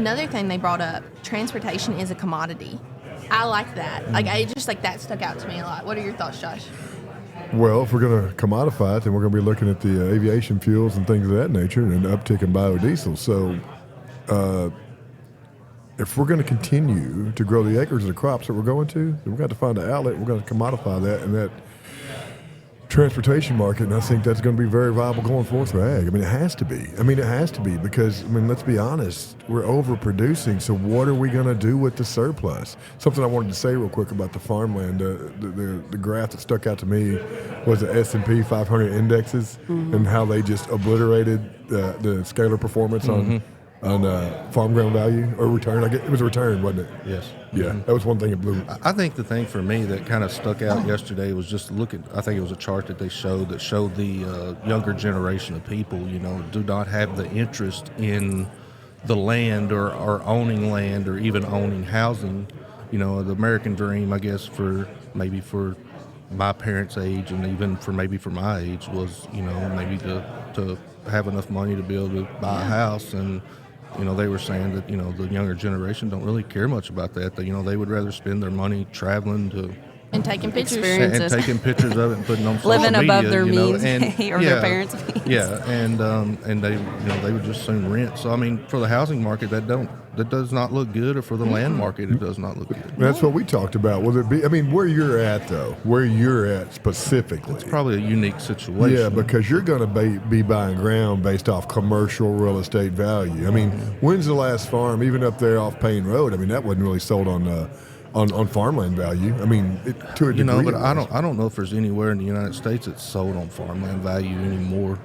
Another thing they brought up, transportation is a commodity. I like that. Like, I just, like, that stuck out to me a lot. What are your thoughts, Josh? Well, if we're going to commodify it, then we're going to be looking at the aviation fuels and things of that nature and an uptick in biodiesel. So if we're going to continue to grow the acres of the crops that we're going to, then we've got to find an outlet. We're going to commodify that in that transportation market, and I think that's going to be very viable going forth for ag. I mean, it has to be. Because, let's be honest, we're overproducing, so what are we going to do with the surplus? Something I wanted to say real quick about the farmland, the graph that stuck out to me was the S&P 500 indexes and how they just obliterated the scalar performance on farm ground value or return. It was a return, wasn't it? Yes. Yeah, that was one thing that blew. I think the thing for me that kind of stuck out yesterday was just I think it was a chart that they showed the younger generation of people, do not have the interest in the land or owning land or even owning housing. The American dream, I guess, for my parents' age and even for my age was, maybe to have enough money to be able to buy a house. And they were saying that, the younger generation don't really care much about that. They would rather spend their money traveling to and taking pictures. And taking pictures of it and putting on social living media. above their means or their parents' means. Yeah, and they they would just soon rent. So for the housing market, that does not look good, or for the land market, it does not look good. That's what we talked about. Will it be? Where you're at though, where you're at specifically, it's probably a unique situation. Yeah, because you're going to be buying ground based off commercial real estate value. When's the last farm, even up there off Payne Road? that wasn't really sold on farmland value. To a degree. But I don't know if there's anywhere in the United States that's sold on farmland value anymore.